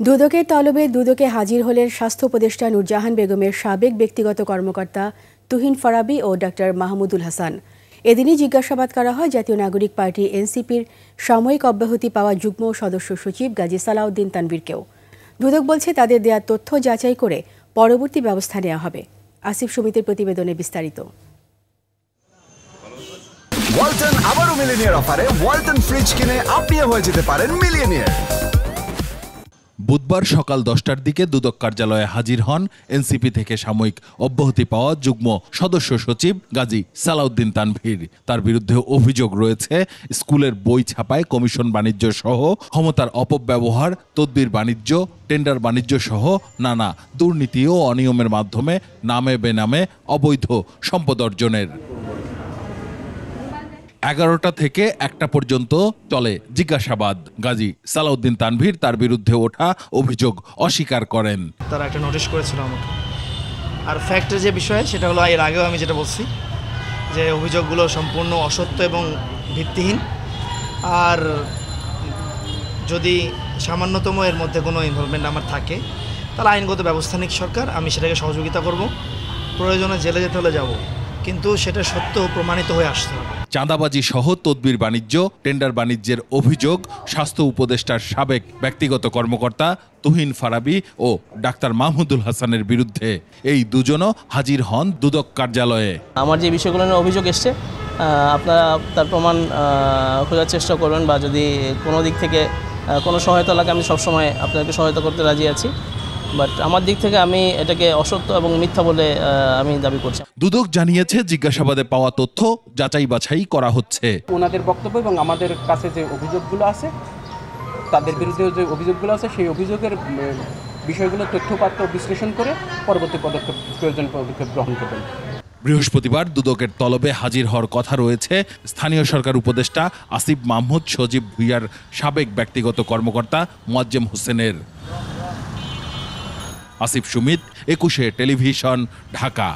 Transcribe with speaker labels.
Speaker 1: দুদকের তলবে দুদকে হাজির হলেন স্বাস্থ্য উপদেষ্টা নুরজাহান বেগমের সাবেক ব্যক্তিগত কর্মকর্তা তুহিন ফারাবী ও ডক্টর মাহমুদুল হাসান। এদিনই জিজ্ঞাসাবাদ করা হয় জাতীয় নাগরিক পার্টি এনসিপির সাময়িক অব্যাহতি পাওয়া যুগ্ম সদস্য সচিব গাজী সালাউদ্দিন তানভীরকেও। দুদক বলছে তাদের দেয়া তথ্য যাচাই করে পরবর্তী ব্যবস্থা নেওয়া হবে। আসিফ সুমিতের প্রতিবেদনে বিস্তারিত।
Speaker 2: ওয়ালটন আবারও মিলিয়নিয়ার অফারে ওয়ালটন ফ্রিজ কিনে আপনিও হয়ে যেতে পারেন মিলিয়নিয়ার।
Speaker 3: বুধবার সকাল 10টার দিকে দুদক কার্যালয়ে হাজির হন এনসিপি থেকে সাময়িক অব্যাহতি পাওয়া যুগ্ম সদস্য সচিব গাজী সালাউদ্দিন তানভীর। তার বিরুদ্ধে অভিযোগ রয়েছে স্কুলের বই ছাপায় কমিশন বাণিজ্য সহ ক্ষমতার অপব্যবহার, তদবির বাণিজ্য, টেন্ডার বাণিজ্য সহ নানা দুর্নীতি ও অনিয়মের মাধ্যমে নামে বেনামে অবৈধ সম্পদ অর্জনের। 11টা থেকে 1টা পর্যন্ত চলে জিজ্ঞাসাবাদ। গাজী সালাউদ্দিন তানভীর তার বিরুদ্ধে ওঠা অভিযোগ অস্বীকার করেন।
Speaker 4: তারা একটা নোটিশ করেছিল আমাকে। আর ফ্যাক্টের যে বিষয় সেটা হলো এর আগেও আমি যেটা বলছি যে অভিযোগগুলো সম্পূর্ণ অসত্য এবং ভিত্তিহীন। আর যদি সামান্যতম এর মধ্যে কোনো ইনভলভমেন্ট আমার থাকে তাহলে আইনগত ব্যবস্থা নিক সরকার, আমি সেটাকে সহযোগিতা করব। প্রয়োজনে জেলে যেতে হলে যাব, কিন্তু সেটা সত্য প্রমাণিত হয়ে আসতে হবে।
Speaker 3: চাঁদাবাজি সহ তদবির বাণিজ্য, টেন্ডার বাণিজ্যের অভিযোগ স্বাস্থ্য উপদেষ্টার সাবেক ব্যক্তিগত কর্মকর্তা তুহিন ফারাবী ও ডাক্তার মাহমুদুল হাসানের বিরুদ্ধে। এই দুজনও হাজির হন দুদক কার্যালয়ে।
Speaker 5: আমার যে বিষয়গুলো নিয়ে অভিযোগ এসছে আপনারা তার প্রমাণ খোঁজার চেষ্টা করবেন, বা যদি কোনো দিক থেকে কোনো সহায়তা লাগে আমি সবসময় আপনাদেরকে সহায়তা করতে রাজি আছি। বাট আমার দিক থেকে আমি এটাকে অসত্য এবং মিথ্যা বলে আমি দাবি করছি।
Speaker 3: দুদক জানিয়েছে জিজ্ঞাসাবাদে পাওয়া তথ্য যাচাই বাছাই করা হচ্ছে।
Speaker 6: ওনাদের বক্তব্য এবং আমাদের কাছে যে অভিযোগগুলো আছে, তাদের বিরুদ্ধে যে অভিযোগগুলো আছে সেই অভিযোগের বিষয়গুলো তথ্যপাত্র বিশ্লেষণ করে পরবর্তী পদক্ষেপ প্রয়োজন পদক্ষেপ গ্রহণ করবেন।
Speaker 3: বৃহস্পতিবার দুদকের তলবে হাজির হওয়ার কথা রয়েছে স্থানীয় সরকার উপদেষ্টা আসিফ মাহমুদ, সজীব ভুইয়ার সাবেক ব্যক্তিগত কর্মকর্তা মোয়াজ্জেম হোসেনের। আসিফ সুমিত, 21 টেলিভিশন, ঢাকা।